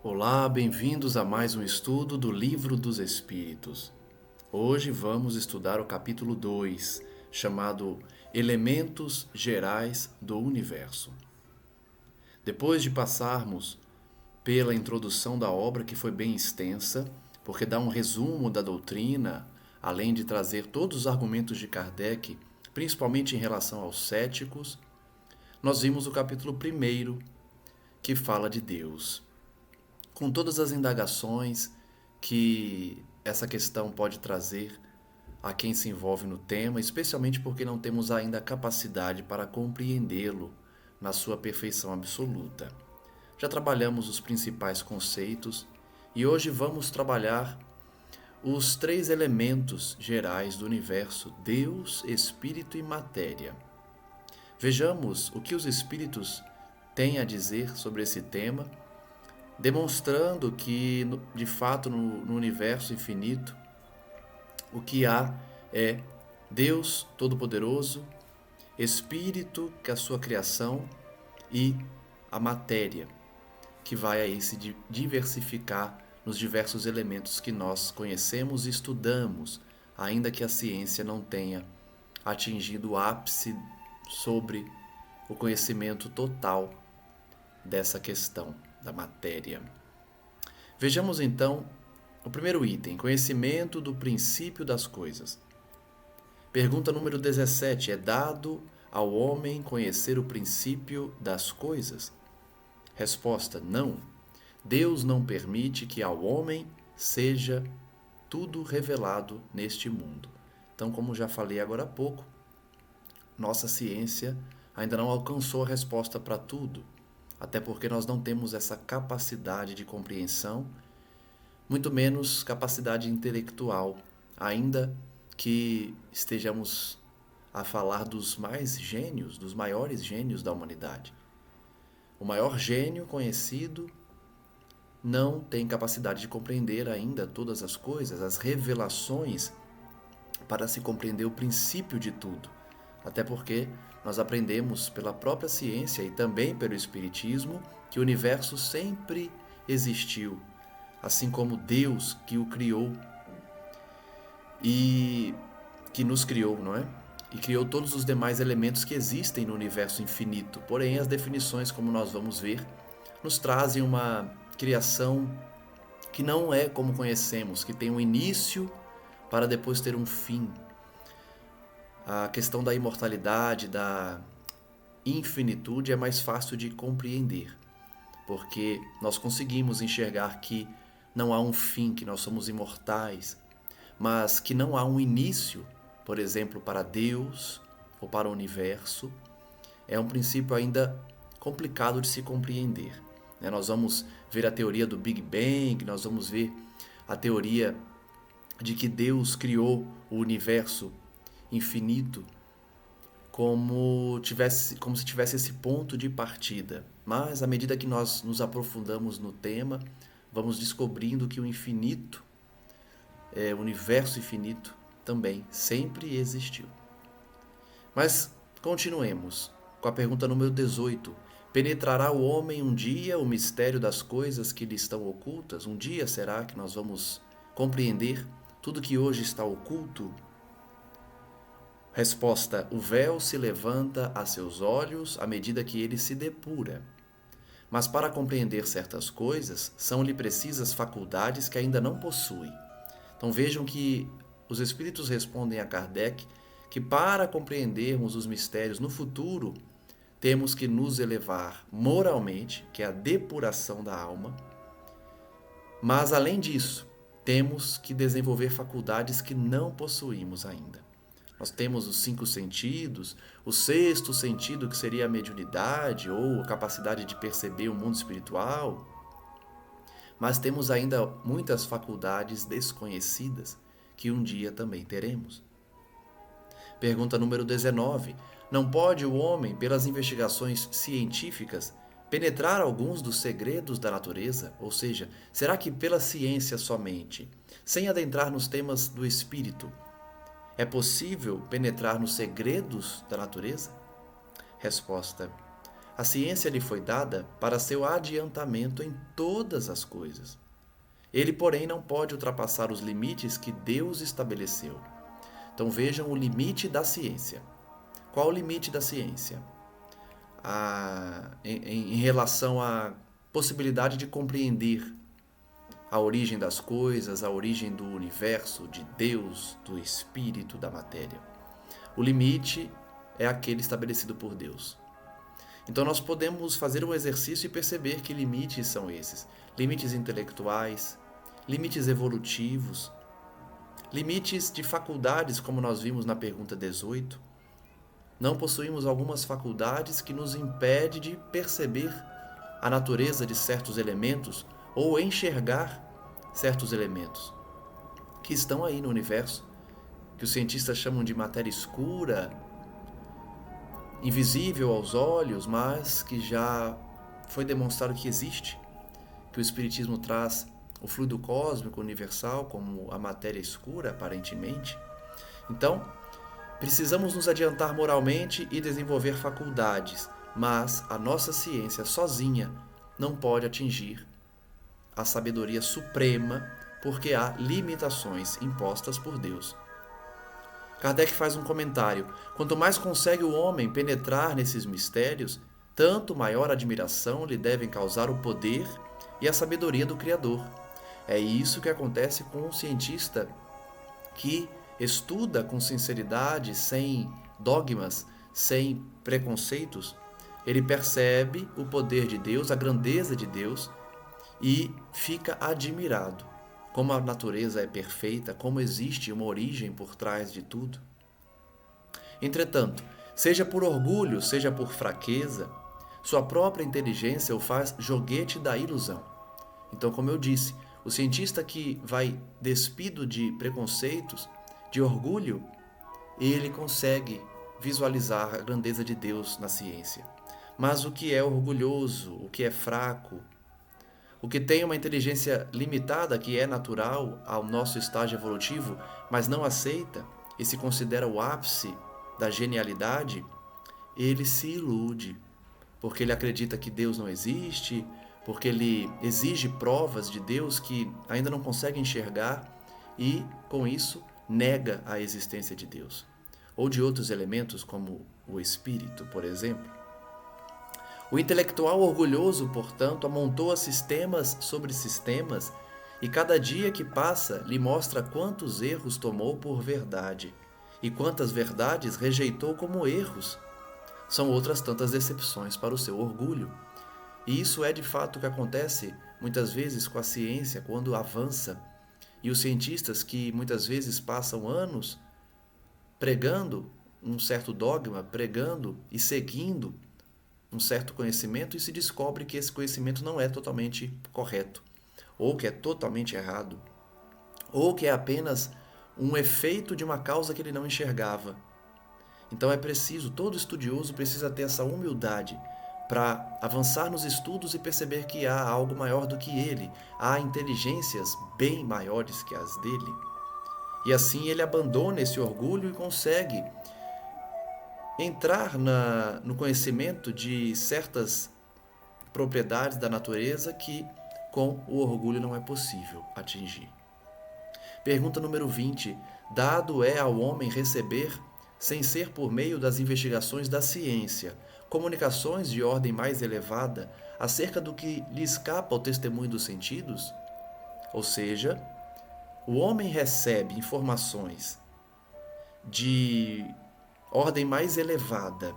Olá, bem-vindos a mais um estudo do Livro dos Espíritos. Hoje vamos estudar o capítulo 2, chamado Elementos Gerais do Universo. Depois de passarmos pela introdução da obra, que foi bem extensa, porque dá um resumo da doutrina, além de trazer todos os argumentos de Kardec, principalmente em relação aos céticos, nós vimos o capítulo 1, que fala de Deus. Com todas as indagações que essa questão pode trazer a quem se envolve no tema, especialmente porque não temos ainda a capacidade para compreendê-lo na sua perfeição absoluta. Já trabalhamos os principais conceitos e hoje vamos trabalhar os 3 elementos gerais do universo: Deus, Espírito e Matéria. Vejamos o que os Espíritos têm a dizer sobre esse tema, demonstrando que, de fato, no universo infinito, o que há é Deus Todo-Poderoso, Espírito, que é a sua criação, e a matéria, que vai aí se diversificar nos diversos elementos que nós conhecemos e estudamos, ainda que a ciência não tenha atingido o ápice sobre o conhecimento total dessa questão da matéria. Vejamos então o primeiro item: conhecimento do princípio das coisas. Pergunta número 17: é dado ao homem conhecer o princípio das coisas? Resposta: não. Deus não permite que ao homem seja tudo revelado neste mundo. Então, como já falei agora há pouco, nossa ciência ainda não alcançou a resposta para tudo, até porque nós não temos essa capacidade de compreensão, muito menos capacidade intelectual, ainda que estejamos a falar dos maiores gênios da humanidade. O maior gênio conhecido não tem capacidade de compreender ainda todas as coisas, as revelações, para se compreender o princípio de tudo, até porque nós aprendemos pela própria ciência e também pelo Espiritismo que o universo sempre existiu, assim como Deus que o criou e que nos criou, não é? e criou todos os demais elementos que existem no universo infinito. Porém, as definições, como nós vamos ver, nos trazem uma criação que não é como conhecemos, que tem um início para depois ter um fim. A questão da imortalidade, da infinitude é mais fácil de compreender, porque nós conseguimos enxergar que não há um fim, que nós somos imortais, mas que não há um início, por exemplo, para Deus ou para o universo. É um princípio ainda complicado de se compreender. Nós vamos ver a teoria do Big Bang, nós vamos ver a teoria de que Deus criou o universo infinito como se tivesse esse ponto de partida. Mas à medida que nós nos aprofundamos no tema, vamos descobrindo que o infinito, o universo infinito, também sempre existiu. Mas continuemos com a pergunta número 18. Penetrará o homem um dia o mistério das coisas que lhe estão ocultas? Um dia será que nós vamos compreender tudo que hoje está oculto? Resposta: o véu se levanta a seus olhos à medida que ele se depura. Mas para compreender certas coisas, são-lhe precisas faculdades que ainda não possui. Então vejam que os Espíritos respondem a Kardec que para compreendermos os mistérios no futuro, temos que nos elevar moralmente, que é a depuração da alma. Mas além disso, temos que desenvolver faculdades que não possuímos ainda. Nós temos os 5 sentidos, o 6º sentido, que seria a mediunidade ou a capacidade de perceber o mundo espiritual, mas temos ainda muitas faculdades desconhecidas que um dia também teremos. Pergunta número 19. Não pode o homem, pelas investigações científicas, penetrar alguns dos segredos da natureza? Ou seja, será que pela ciência somente, sem adentrar nos temas do espírito, é possível penetrar nos segredos da natureza? Resposta: a ciência lhe foi dada para seu adiantamento em todas as coisas. Ele, porém, não pode ultrapassar os limites que Deus estabeleceu. Então vejam o limite da ciência. Qual o limite da ciência? Em relação à possibilidade de compreender a origem das coisas, a origem do universo, de Deus, do espírito, da matéria. O limite é aquele estabelecido por Deus. Então nós podemos fazer um exercício e perceber que limites são esses. Limites intelectuais, limites evolutivos, limites de faculdades, como nós vimos na pergunta 18. Não possuímos algumas faculdades que nos impedem de perceber a natureza de certos elementos ou enxergar certos elementos que estão aí no universo, que os cientistas chamam de matéria escura, invisível aos olhos, mas que já foi demonstrado que existe, que o Espiritismo traz o fluido cósmico universal como a matéria escura, aparentemente. Então, precisamos nos adiantar moralmente e desenvolver faculdades, mas a nossa ciência sozinha não pode atingir a sabedoria suprema, porque há limitações impostas por Deus. Kardec faz um comentário: quanto mais consegue o homem penetrar nesses mistérios, tanto maior admiração lhe devem causar o poder e a sabedoria do Criador. É isso que acontece com um cientista que estuda com sinceridade, sem dogmas, sem preconceitos. Ele percebe o poder de Deus, a grandeza de Deus, e fica admirado como a natureza é perfeita, como existe uma origem por trás de tudo. Entretanto, seja por orgulho, seja por fraqueza, sua própria inteligência o faz joguete da ilusão. Então, como eu disse, o cientista que vai despido de preconceitos, de orgulho, ele consegue visualizar a grandeza de Deus na ciência. Mas o que é orgulhoso, o que é fraco, o que tem uma inteligência limitada, que é natural ao nosso estágio evolutivo, mas não aceita e se considera o ápice da genialidade, ele se ilude, porque ele acredita que Deus não existe, porque ele exige provas de Deus que ainda não consegue enxergar e, com isso, nega a existência de Deus. ou de outros elementos como o espírito, por exemplo. O intelectual orgulhoso, portanto, amontoa sistemas sobre sistemas e cada dia que passa lhe mostra quantos erros tomou por verdade e quantas verdades rejeitou como erros. São outras tantas decepções para o seu orgulho. E isso é de fato o que acontece muitas vezes com a ciência quando avança. E os cientistas que muitas vezes passam anos pregando um certo dogma, pregando e seguindo um certo conhecimento e se descobre que esse conhecimento não é totalmente correto, ou que é totalmente errado, ou que é apenas um efeito de uma causa que ele não enxergava. Então é preciso, todo estudioso precisa ter essa humildade para avançar nos estudos e perceber que há algo maior do que ele, há inteligências bem maiores que as dele. E assim ele abandona esse orgulho e consegue entrar no conhecimento de certas propriedades da natureza que com o orgulho não é possível atingir. Pergunta número 20. Dado é ao homem receber, sem ser por meio das investigações da ciência, comunicações de ordem mais elevada acerca do que lhe escapa ao testemunho dos sentidos? Ou seja, o homem recebe informações de ordem mais elevada,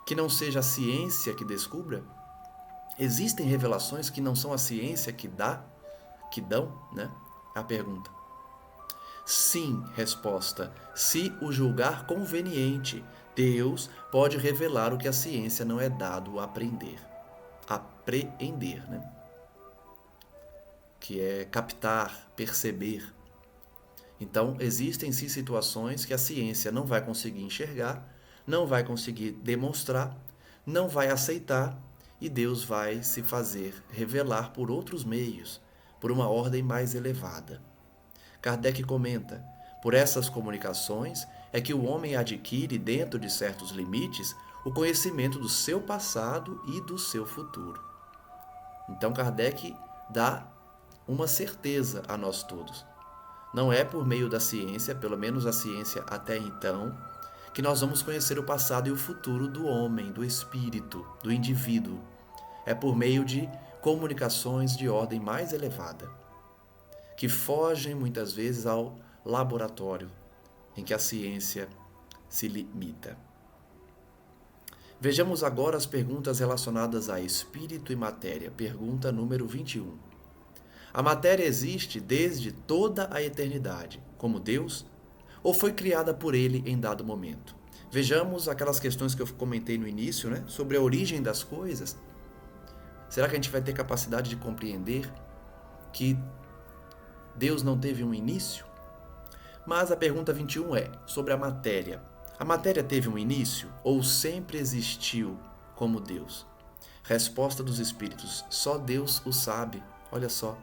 que não seja a ciência que descubra? Existem revelações que não são a ciência que dão, né? A pergunta. Sim, resposta. Se o julgar conveniente, Deus pode revelar o que a ciência não é dado a aprender. Apreender, né? Que é captar, perceber. Então, existem sim situações que a ciência não vai conseguir enxergar, não vai conseguir demonstrar, não vai aceitar e Deus vai se fazer revelar por outros meios, por uma ordem mais elevada. Kardec comenta: por essas comunicações é que o homem adquire, dentro de certos limites, o conhecimento do seu passado e do seu futuro. Então, Kardec dá uma certeza a nós todos. Não é por meio da ciência, pelo menos a ciência até então, que nós vamos conhecer o passado e o futuro do homem, do espírito, do indivíduo. É por meio de comunicações de ordem mais elevada, que fogem muitas vezes ao laboratório, em que a ciência se limita. Vejamos agora as perguntas relacionadas a espírito e matéria. Pergunta número 21. A matéria existe desde toda a eternidade, como Deus, ou foi criada por Ele em dado momento? Vejamos aquelas questões que eu comentei no início, né? Sobre a origem das coisas. Será que a gente vai ter capacidade de compreender que Deus não teve um início? Mas a pergunta 21 é sobre a matéria. A matéria teve um início ou sempre existiu como Deus? Resposta dos espíritos: só Deus o sabe. Olha só.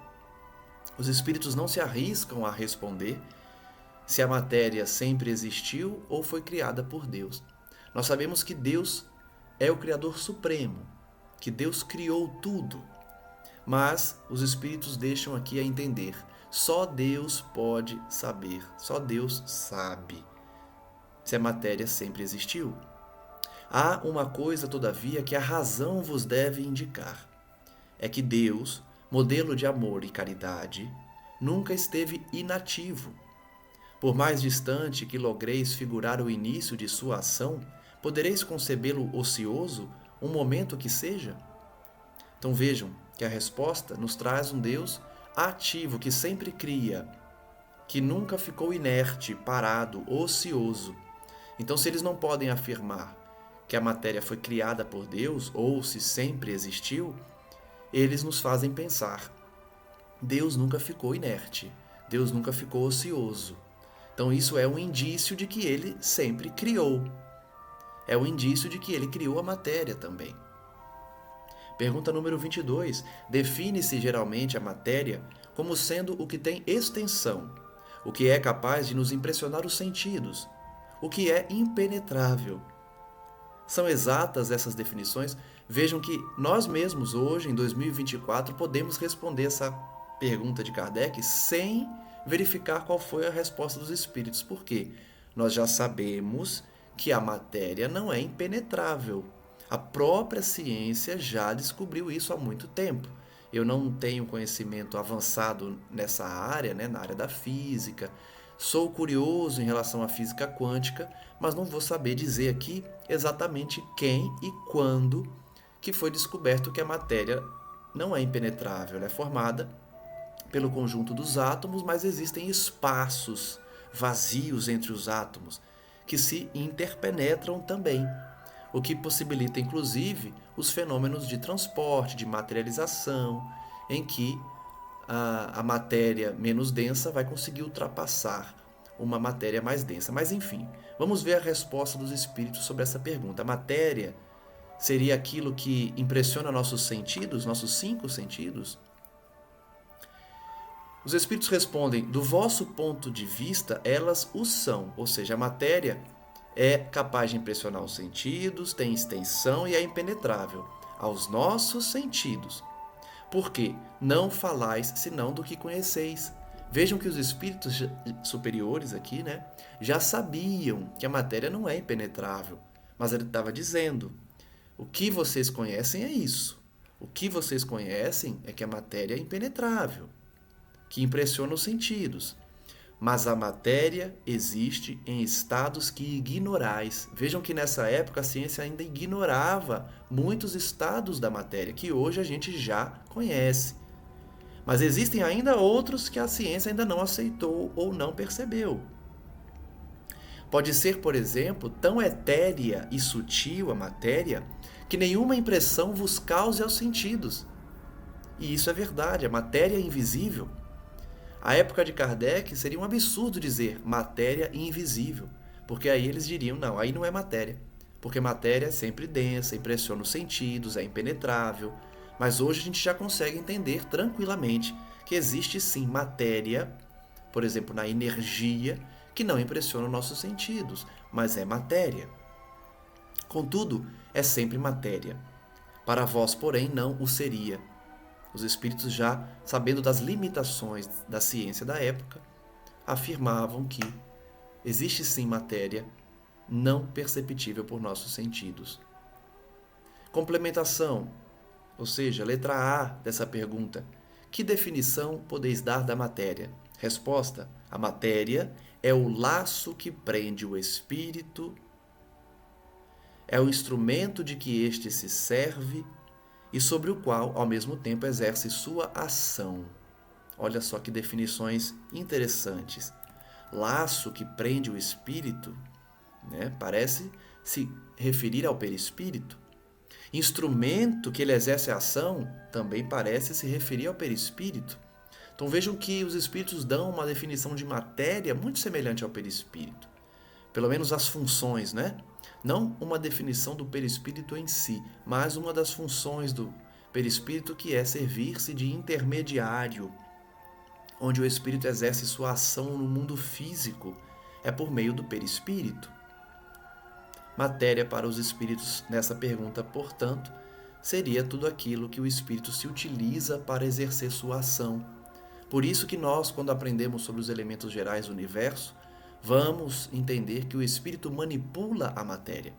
Os espíritos não se arriscam a responder se a matéria sempre existiu ou foi criada por Deus. Nós sabemos que Deus é o Criador Supremo, que Deus criou tudo. Mas os espíritos deixam aqui a entender: só Deus pode saber, só Deus sabe se a matéria sempre existiu. Há uma coisa, todavia, que a razão vos deve indicar: é que Deus, modelo de amor e caridade, nunca esteve inativo. Por mais distante que logreis figurar o início de sua ação, podereis concebê-lo ocioso, um momento que seja? Então vejam que a resposta nos traz um Deus ativo, que sempre cria, que nunca ficou inerte, parado, ocioso. Então, se eles não podem afirmar que a matéria foi criada por Deus, ou se sempre existiu, eles nos fazem pensar: Deus nunca ficou inerte, Deus nunca ficou ocioso. Então isso é um indício de que ele sempre criou. É um indício de que ele criou a matéria também. Pergunta número 22. Define-se geralmente a matéria como sendo o que tem extensão, o que é capaz de nos impressionar os sentidos, o que é impenetrável. São exatas essas definições? Vejam que nós mesmos hoje, em 2024, podemos responder essa pergunta de Kardec sem verificar qual foi a resposta dos espíritos. Por quê? Nós já sabemos que a matéria não é impenetrável. A própria ciência já descobriu isso há muito tempo. Eu não tenho conhecimento avançado nessa área, né, na área da física. Sou curioso em relação à física quântica, mas não vou saber dizer aqui exatamente quem e quando que foi descoberto que a matéria não é impenetrável. Ela é formada pelo conjunto dos átomos, mas existem espaços vazios entre os átomos que se interpenetram também, o que possibilita inclusive os fenômenos de transporte, de materialização, em que a matéria menos densa vai conseguir ultrapassar uma matéria mais densa. Mas enfim, vamos ver a resposta dos espíritos sobre essa pergunta. A matéria seria aquilo que impressiona nossos sentidos, nossos 5 sentidos? Os espíritos respondem: do vosso ponto de vista, elas o são, ou seja, a matéria é capaz de impressionar os sentidos, tem extensão e é impenetrável aos nossos sentidos. Porque não falais senão do que conheceis. Vejam que os espíritos superiores aqui, né, já sabiam que a matéria não é impenetrável, mas ele estava dizendo: o que vocês conhecem é isso. O que vocês conhecem é que a matéria é impenetrável, que impressiona os sentidos. Mas a matéria existe em estados que ignorais. Vejam que nessa época a ciência ainda ignorava muitos estados da matéria, que hoje a gente já conhece. Mas existem ainda outros que a ciência ainda não aceitou ou não percebeu. Pode ser, por exemplo, tão etérea e sutil a matéria que nenhuma impressão vos cause aos sentidos. E isso é verdade, a matéria é invisível. A época de Kardec seria um absurdo dizer matéria invisível, porque aí eles diriam: não, aí não é matéria, porque matéria é sempre densa, impressiona os sentidos, é impenetrável. Mas hoje a gente já consegue entender tranquilamente que existe sim matéria, por exemplo, na energia, que não impressiona os nossos sentidos, mas é matéria. Contudo, é sempre matéria. Para vós, porém, não o seria. Os espíritos, já sabendo das limitações da ciência da época, afirmavam que existe sim matéria não perceptível por nossos sentidos. Complementação, ou seja, letra A dessa pergunta: que definição podeis dar da matéria? Resposta: a matéria é o laço que prende o espírito, é o instrumento de que este se serve e sobre o qual, ao mesmo tempo, exerce sua ação. Olha só que definições interessantes. Laço que prende o espírito, né? Parece se referir ao perispírito. Instrumento que ele exerce a ação também parece se referir ao perispírito. Então vejam que os espíritos dão uma definição de matéria muito semelhante ao perispírito. Pelo menos as funções, né? Não uma definição do perispírito em si, mas uma das funções do perispírito, que é servir-se de intermediário, onde o espírito exerce sua ação no mundo físico, é por meio do perispírito. Matéria para os espíritos nessa pergunta, portanto, seria tudo aquilo que o espírito se utiliza para exercer sua ação. Por isso que nós, quando aprendemos sobre os elementos gerais do universo, vamos entender que o espírito manipula a matéria.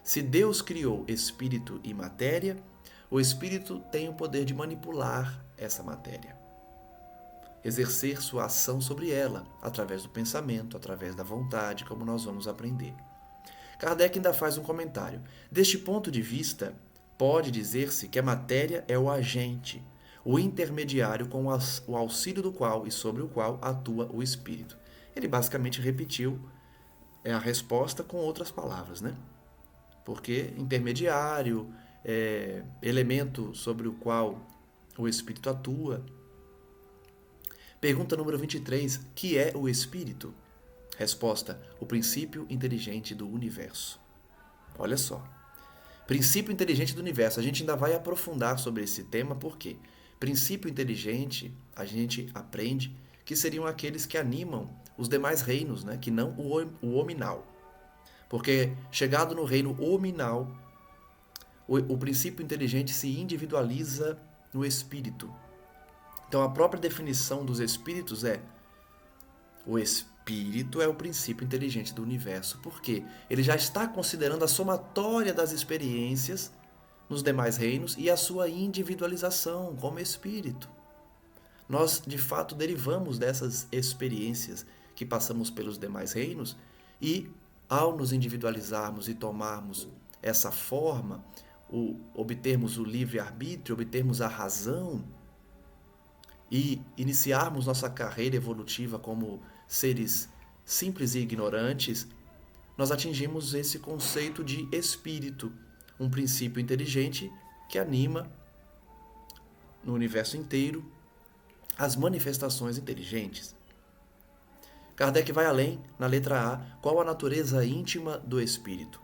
Se Deus criou espírito e matéria, o espírito tem o poder de manipular essa matéria, exercer sua ação sobre ela, através do pensamento, através da vontade, como nós vamos aprender. Kardec ainda faz um comentário. Deste ponto de vista, pode dizer-se que a matéria é o agente, o intermediário com o auxílio do qual e sobre o qual atua o espírito. Ele basicamente repetiu a resposta com outras palavras, né? Porque intermediário, elemento sobre o qual o espírito atua. Pergunta número 23. Que é o espírito? Resposta: o princípio inteligente do universo. Olha só. Princípio inteligente do universo. A gente ainda vai aprofundar sobre esse tema, porque princípio inteligente, a gente aprende que seriam aqueles que animam os demais reinos, né? Que não o hominal. Porque chegado no reino hominal, o princípio inteligente se individualiza no espírito. Então a própria definição dos espíritos é espírito é o princípio inteligente do universo. Por quê? Ele já está considerando a somatória das experiências nos demais reinos e a sua individualização como espírito. Nós, de fato, derivamos dessas experiências que passamos pelos demais reinos e, ao nos individualizarmos e tomarmos essa forma, obtermos o livre-arbítrio, obtermos a razão e iniciarmos nossa carreira evolutiva como seres simples e ignorantes, nós atingimos esse conceito de espírito, um princípio inteligente que anima no universo inteiro as manifestações inteligentes. Kardec vai além, na letra A, qual a natureza íntima do espírito?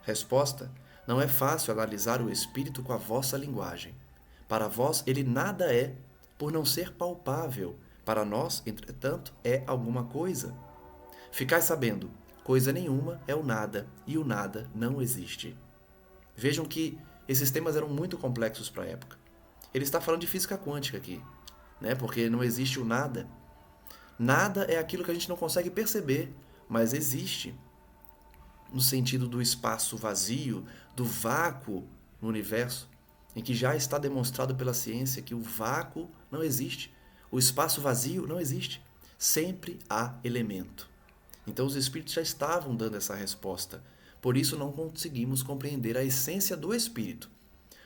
Resposta: não é fácil analisar o espírito com a vossa linguagem. Para vós ele nada é, por não ser palpável. Para nós, entretanto, é alguma coisa. Ficai sabendo, coisa nenhuma é o nada, e o nada não existe. Vejam que esses temas eram muito complexos para a época. Ele está falando de física quântica aqui, né? Porque não existe o nada. Nada é aquilo que a gente não consegue perceber, mas existe. No sentido do espaço vazio, do vácuo no universo, em que já está demonstrado pela ciência que o vácuo não existe. O espaço vazio não existe. Sempre há elemento. Então os espíritos já estavam dando essa resposta. Por isso não conseguimos compreender a essência do espírito.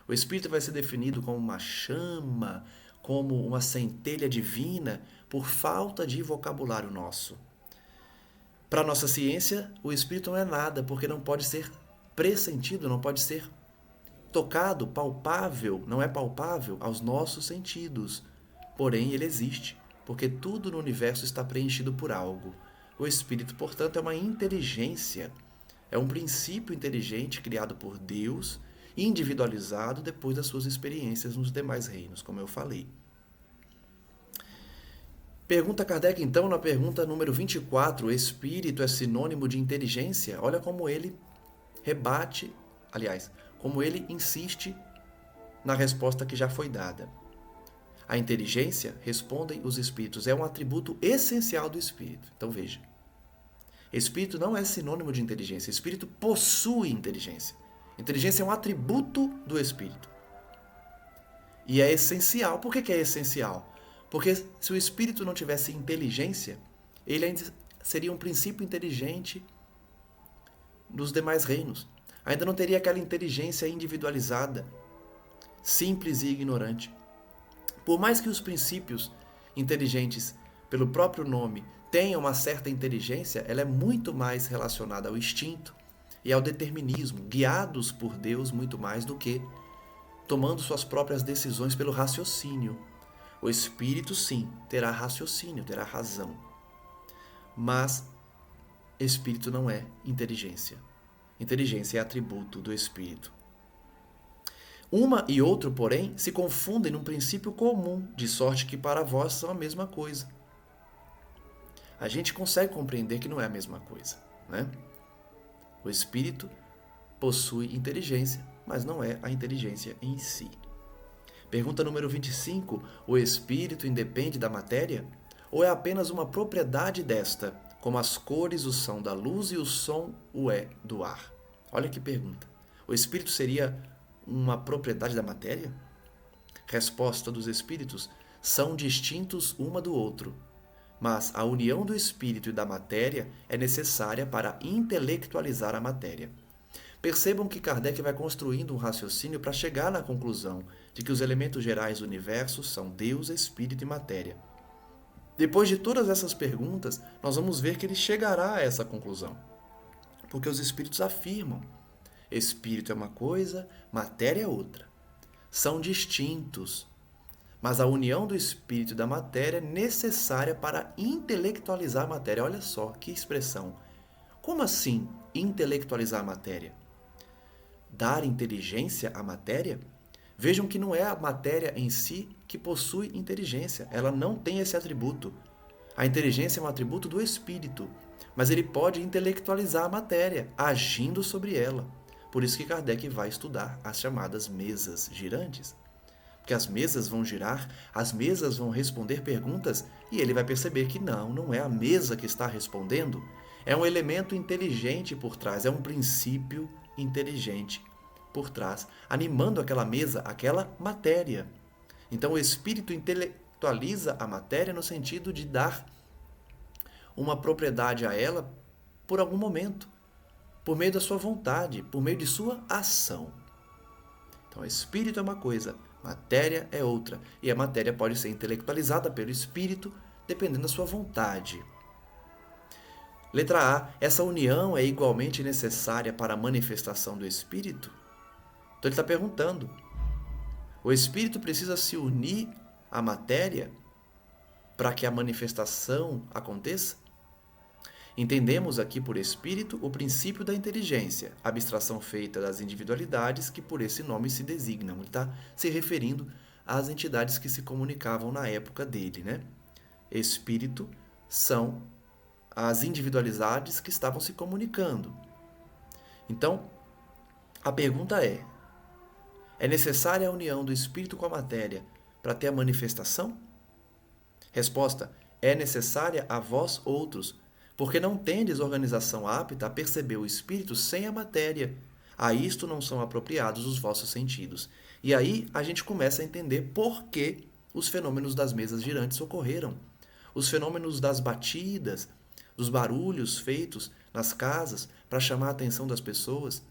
O espírito vai ser definido como uma chama, como uma centelha divina, por falta de vocabulário nosso. Para a nossa ciência, o espírito não é nada, porque não pode ser pressentido, não pode ser tocado, palpável, não é palpável aos nossos sentidos. Porém, ele existe, porque tudo no universo está preenchido por algo. O espírito, portanto, é uma inteligência, é um princípio inteligente criado por Deus, individualizado depois das suas experiências nos demais reinos, como eu falei. Pergunta Kardec, então, na pergunta número 24, o espírito é sinônimo de inteligência? Olha como ele rebate, aliás, como ele insiste na resposta que já foi dada. A inteligência, respondem os espíritos, é um atributo essencial do espírito. Então veja, espírito não é sinônimo de inteligência, espírito possui inteligência. Inteligência é um atributo do espírito. E é essencial. Por que é essencial? Porque se o espírito não tivesse inteligência, ele ainda seria um princípio inteligente dos demais reinos. Ainda não teria aquela inteligência individualizada, simples e ignorante. Por mais que os princípios inteligentes, pelo próprio nome, tenham uma certa inteligência, ela é muito mais relacionada ao instinto e ao determinismo, guiados por Deus muito mais do que tomando suas próprias decisões pelo raciocínio. O espírito, sim, terá raciocínio, terá razão. Mas espírito não é inteligência. Inteligência é atributo do espírito. Uma e outro, porém, se confundem num princípio comum, de sorte que para vós são a mesma coisa. A gente consegue compreender que não é a mesma coisa, né? O espírito possui inteligência, mas não é a inteligência em si. Pergunta número 25. O espírito independe da matéria? Ou é apenas uma propriedade desta, como as cores o são da luz e o som o é do ar? Olha que pergunta. O espírito seria uma propriedade da matéria? Resposta dos espíritos: são distintos uma do outro, mas a união do espírito e da matéria é necessária para intelectualizar a matéria. Percebam que Kardec vai construindo um raciocínio para chegar na conclusão de que os elementos gerais do universo são Deus, Espírito e matéria. Depois de todas essas perguntas, nós vamos ver que ele chegará a essa conclusão. Porque os espíritos afirmam: espírito é uma coisa, matéria é outra. São distintos, mas a união do espírito e da matéria é necessária para intelectualizar a matéria. Olha só que expressão. Como assim intelectualizar a matéria? Dar inteligência à matéria? Vejam que não é a matéria em si que possui inteligência. Ela não tem esse atributo. A inteligência é um atributo do espírito, mas ele pode intelectualizar a matéria, agindo sobre ela. Por isso que Kardec vai estudar as chamadas mesas girantes. Porque as mesas vão girar, as mesas vão responder perguntas e ele vai perceber que não é a mesa que está respondendo. É um elemento inteligente por trás, é um princípio inteligente por trás, animando aquela mesa, aquela matéria. Então o espírito intelectualiza a matéria no sentido de dar uma propriedade a ela por algum momento, por meio da sua vontade, por meio de sua ação. Então, espírito é uma coisa, matéria é outra, e a matéria pode ser intelectualizada pelo espírito, dependendo da sua vontade. Letra A. Essa união é igualmente necessária para a manifestação do espírito? Então ele está perguntando. O espírito precisa se unir à matéria para que a manifestação aconteça? Entendemos aqui por espírito o princípio da inteligência, abstração feita das individualidades que por esse nome se designam. Ele está se referindo às entidades que se comunicavam na época dele, né? Espírito são as individualidades que estavam se comunicando. Então, a pergunta é necessária a união do espírito com a matéria para ter a manifestação? Resposta: é necessária a vós outros, porque não tendes organização apta a perceber o espírito sem a matéria. A isto não são apropriados os vossos sentidos. E aí a gente começa a entender por que os fenômenos das mesas girantes ocorreram. Os fenômenos das batidas, dos barulhos feitos nas casas para chamar a atenção das pessoas.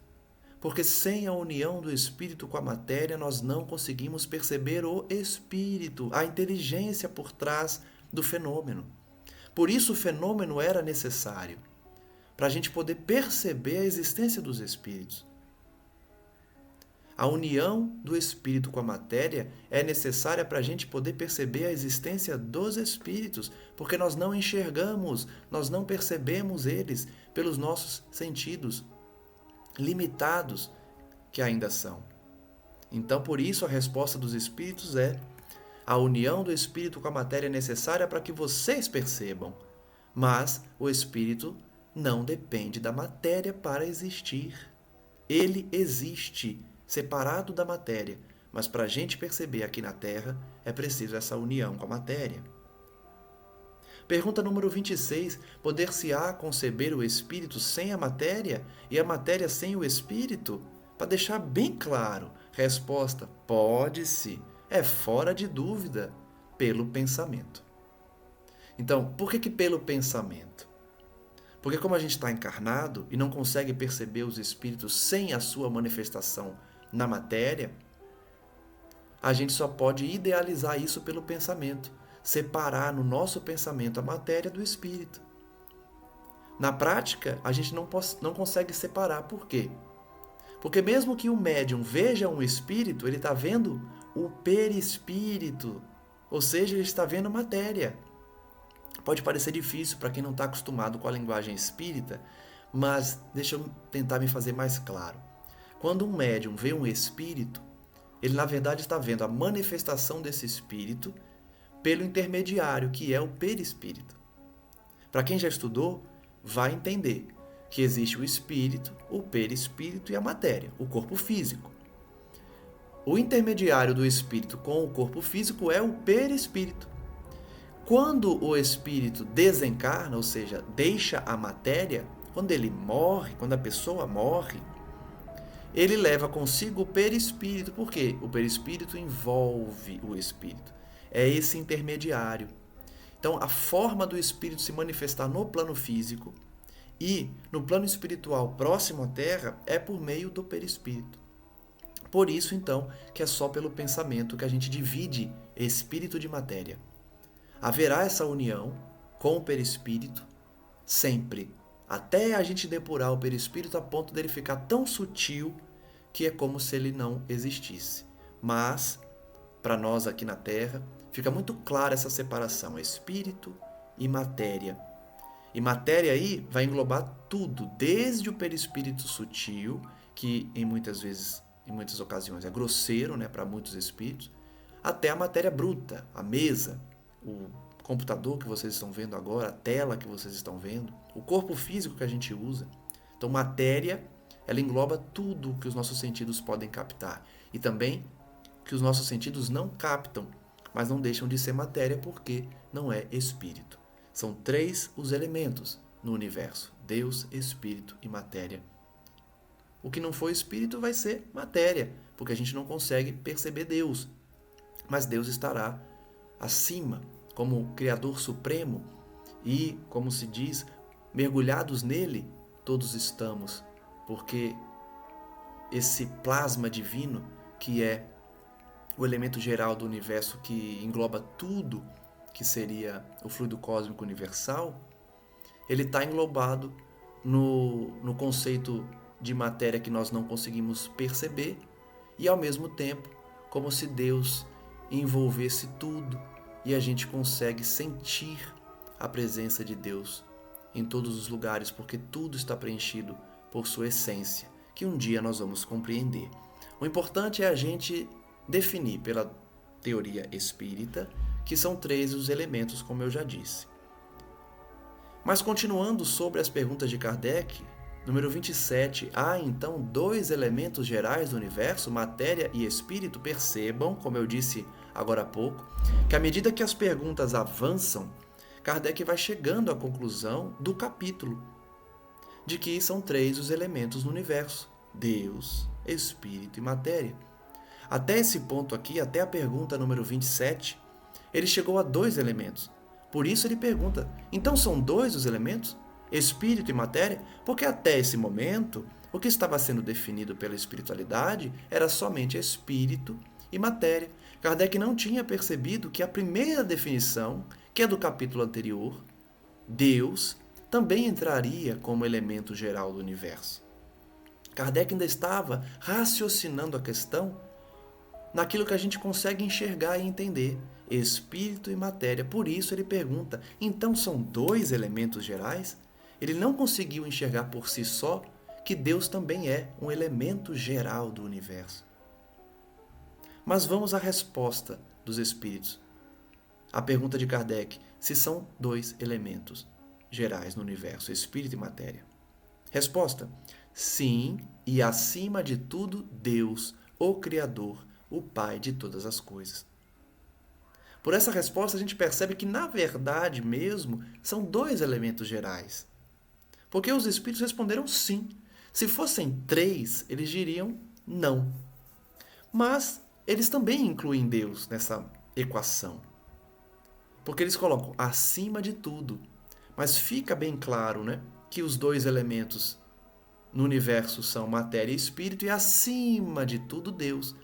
Porque sem a união do espírito com a matéria, nós não conseguimos perceber o espírito, a inteligência por trás do fenômeno. Por isso o fenômeno era necessário, para a gente poder perceber a existência dos espíritos. A união do espírito com a matéria é necessária para a gente poder perceber a existência dos espíritos, porque nós não enxergamos, nós não percebemos eles pelos nossos sentidos limitados que ainda são. Então, por isso, a resposta dos espíritos é: a união do espírito com a matéria é necessária para que vocês percebam, mas o espírito não depende da matéria para existir. Ele existe separado da matéria, mas para a gente perceber aqui na Terra é preciso essa união com a matéria. Pergunta número 26. Poder-se-á conceber o espírito sem a matéria e a matéria sem o espírito? Para deixar bem claro, resposta: pode-se. É fora de dúvida, pelo pensamento. Então, por que pelo pensamento? Porque como a gente está encarnado e não consegue perceber os espíritos sem a sua manifestação na matéria, a gente só pode idealizar isso pelo pensamento, separar no nosso pensamento a matéria do espírito. Na prática, a gente não consegue separar. Por quê? Porque mesmo que o médium veja um espírito, ele está vendo o perispírito, ou seja, ele está vendo matéria. Pode parecer difícil para quem não está acostumado com a linguagem espírita, mas deixa eu tentar me fazer mais claro. Quando um médium vê um espírito, ele na verdade está vendo a manifestação desse espírito pelo intermediário, que é o perispírito. Para quem já estudou, vai entender que existe o espírito, o perispírito e a matéria, o corpo físico. O intermediário do espírito com o corpo físico é o perispírito. Quando o espírito desencarna, ou seja, deixa a matéria, quando ele morre, quando a pessoa morre, ele leva consigo o perispírito. Por quê? O perispírito envolve o espírito. É esse intermediário. Então, a forma do espírito se manifestar no plano físico e no plano espiritual próximo à Terra é por meio do perispírito. Por isso, então, que é só pelo pensamento que a gente divide espírito de matéria. Haverá essa união com o perispírito sempre, até a gente depurar o perispírito a ponto dele ficar tão sutil que é como se ele não existisse. Mas, para nós aqui na Terra, fica muito clara essa separação, espírito e matéria. E matéria aí vai englobar tudo, desde o perispírito sutil, que em muitas ocasiões é grosseiro, né, para muitos espíritos, até a matéria bruta, a mesa, o computador que vocês estão vendo agora, a tela que vocês estão vendo, o corpo físico que a gente usa. Então, matéria, ela engloba tudo que os nossos sentidos podem captar. E também que os nossos sentidos não captam, mas não deixam de ser matéria porque não é espírito. São 3 os elementos no universo: Deus, espírito e matéria. O que não for espírito vai ser matéria, porque a gente não consegue perceber Deus. Mas Deus estará acima, como Criador Supremo, e, como se diz, mergulhados nele, todos estamos, porque esse plasma divino, que é o elemento geral do universo que engloba tudo que seria o fluido cósmico universal, ele está englobado no conceito de matéria que nós não conseguimos perceber e, ao mesmo tempo, como se Deus envolvesse tudo e a gente consegue sentir a presença de Deus em todos os lugares, porque tudo está preenchido por sua essência, que um dia nós vamos compreender. O importante é a gente definir pela teoria espírita que são 3 os elementos, como eu já disse. Mas continuando sobre as perguntas de Kardec, número 27, há então 2 elementos gerais do universo, matéria e espírito? Percebam, como eu disse agora há pouco, que à medida que as perguntas avançam, Kardec vai chegando à conclusão do capítulo, de que são 3 os elementos no universo: Deus, espírito e matéria. Até esse ponto aqui, até a pergunta número 27, ele chegou a 2 elementos. Por isso ele pergunta, então são 2 os elementos? Espírito e matéria? Porque até esse momento, o que estava sendo definido pela espiritualidade era somente espírito e matéria. Kardec não tinha percebido que a primeira definição, que é do capítulo anterior, Deus, também entraria como elemento geral do universo. Kardec ainda estava raciocinando a questão naquilo que a gente consegue enxergar e entender, espírito e matéria. Por isso ele pergunta, então são 2 elementos gerais? Ele não conseguiu enxergar por si só que Deus também é um elemento geral do universo. Mas vamos à resposta dos espíritos. A pergunta de Kardec, se são 2 elementos gerais no universo, espírito e matéria. Resposta, sim, e acima de tudo, Deus, o Criador, o Pai de todas as coisas. Por essa resposta, a gente percebe que, na verdade mesmo, são 2 elementos gerais. Porque os espíritos responderam sim. Se fossem 3, eles diriam não. Mas eles também incluem Deus nessa equação. Porque eles colocam acima de tudo. Mas fica bem claro, né, que os 2 elementos no universo são matéria e espírito, e acima de tudo Deus.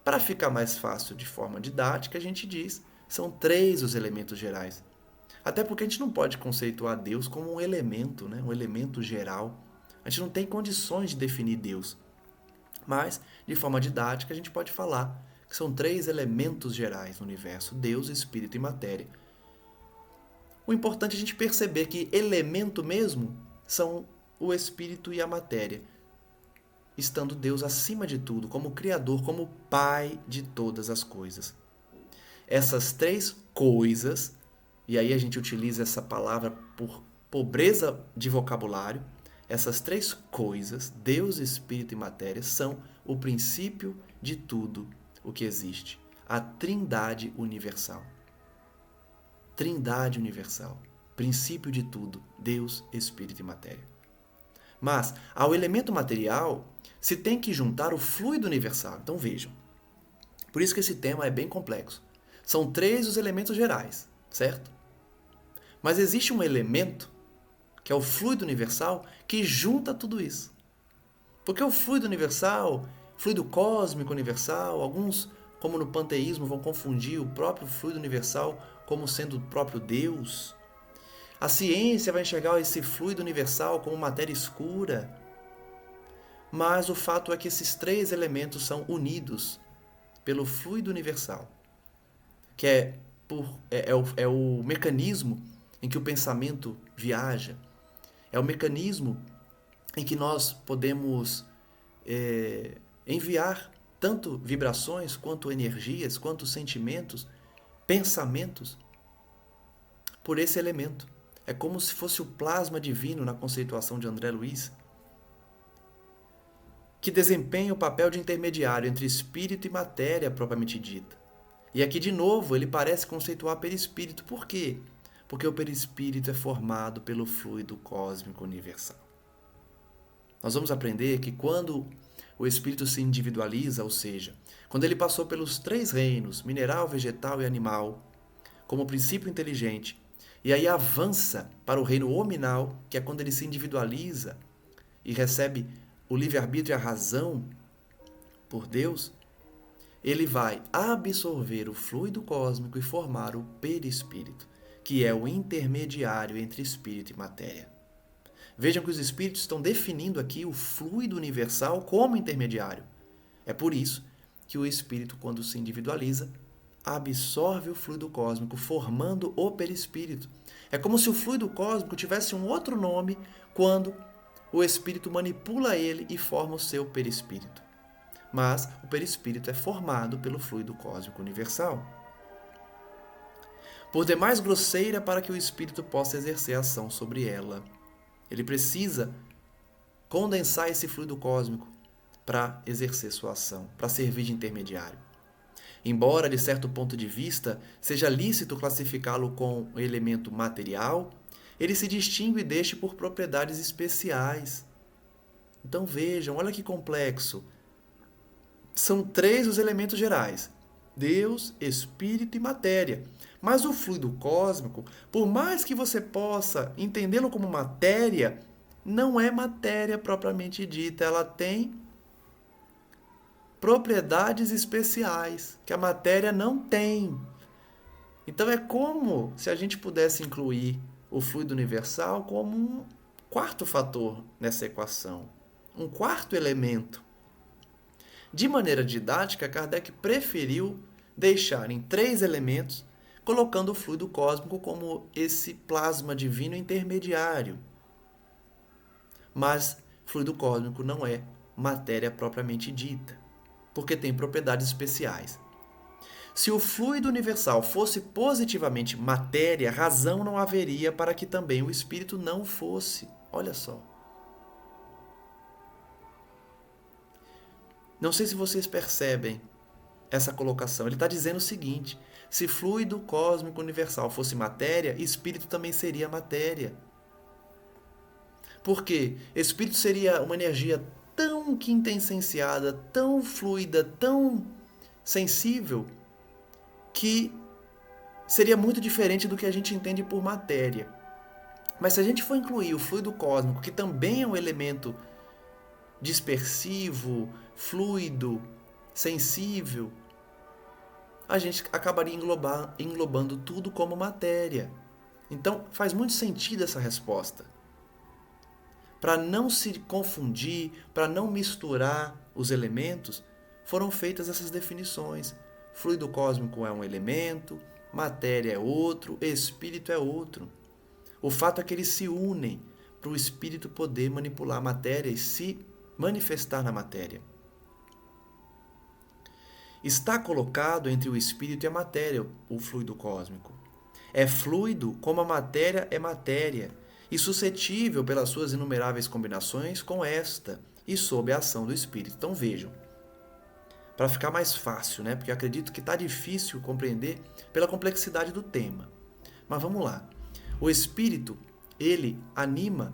Para ficar mais fácil de forma didática, a gente diz, são 3 os elementos gerais. Até porque a gente não pode conceituar Deus como um elemento, né? Um elemento geral. A gente não tem condições de definir Deus. Mas, de forma didática, a gente pode falar que são 3 elementos gerais no universo: Deus, espírito e matéria. O importante é a gente perceber que elemento mesmo são o espírito e a matéria, estando Deus acima de tudo, como Criador, como Pai de todas as coisas. Essas 3 coisas, e aí a gente utiliza essa palavra por pobreza de vocabulário, essas 3 coisas, Deus, Espírito e matéria, são o princípio de tudo o que existe. A Trindade universal. Trindade universal. Princípio de tudo, Deus, Espírito e matéria. Mas, ao elemento material, se tem que juntar o fluido universal. Então vejam. Por isso que esse tema é bem complexo. São 3 os elementos gerais, certo? Mas existe um elemento, que é o fluido universal, que junta tudo isso. Porque o fluido universal, fluido cósmico universal, alguns, como no panteísmo, vão confundir o próprio fluido universal como sendo o próprio Deus. A ciência vai enxergar esse fluido universal como matéria escura. Mas o fato é que esses 3 elementos são unidos pelo fluido universal, que é o mecanismo em que o pensamento viaja, é o mecanismo em que nós podemos enviar tanto vibrações, quanto energias, quanto sentimentos, pensamentos, por esse elemento. É como se fosse o plasma divino na conceituação de André Luiz. que desempenha o papel de intermediário entre espírito e matéria propriamente dita. E aqui, de novo, ele parece conceituar perispírito. Por quê? Porque o perispírito é formado pelo fluido cósmico universal. Nós vamos aprender que quando o espírito se individualiza, ou seja, quando ele passou pelos 3 reinos, mineral, vegetal e animal, como princípio inteligente, e aí avança para o reino hominal, que é quando ele se individualiza e recebe o livre-arbítrio e a razão por Deus, ele vai absorver o fluido cósmico e formar o perispírito, que é o intermediário entre espírito e matéria. Vejam que os espíritos estão definindo aqui o fluido universal como intermediário. É por isso que o espírito, quando se individualiza, absorve o fluido cósmico, formando o perispírito. É como se o fluido cósmico tivesse um outro nome quando o espírito manipula ele e forma o seu perispírito. Mas o perispírito é formado pelo fluido cósmico universal. Por demais grosseira para que o espírito possa exercer ação sobre ela. Ele precisa condensar esse fluido cósmico para exercer sua ação, para servir de intermediário. Embora, de certo ponto de vista, seja lícito classificá-lo com o elemento material, ele se distingue deste por propriedades especiais. Então vejam, olha que complexo. São 3 os elementos gerais: Deus, Espírito e matéria. Mas o fluido cósmico, por mais que você possa entendê-lo como matéria, não é matéria propriamente dita. Ela tem propriedades especiais que a matéria não tem. Então é como se a gente pudesse incluir o fluido universal como um 4º fator nessa equação, um 4º elemento. De maneira didática, Kardec preferiu deixar em 3 elementos, colocando o fluido cósmico como esse plasma divino intermediário. Mas fluido cósmico não é matéria propriamente dita, porque tem propriedades especiais. Se o fluido universal fosse positivamente matéria, razão não haveria para que também o espírito não fosse. Olha só. Não sei se vocês percebem essa colocação. Ele está dizendo o seguinte: se fluido cósmico universal fosse matéria, espírito também seria matéria. Por quê? Espírito seria uma energia tão quintessenciada, tão fluida, tão sensível, que seria muito diferente do que a gente entende por matéria. Mas se a gente for incluir o fluido cósmico, que também é um elemento dispersivo, fluido, sensível, a gente acabaria englobando tudo como matéria. Então faz muito sentido essa resposta. Para não se confundir, para não misturar os elementos, foram feitas essas definições. Fluido cósmico é um elemento, matéria é outro, espírito é outro. O fato é que eles se unem para o espírito poder manipular a matéria e se manifestar na matéria. Está colocado entre o espírito e a matéria, o fluido cósmico. É fluido como a matéria é matéria, e suscetível pelas suas inumeráveis combinações com esta, e sob a ação do espírito. Então vejam, para ficar mais fácil, né? Porque acredito que está difícil compreender pela complexidade do tema. Mas vamos lá. O espírito, ele anima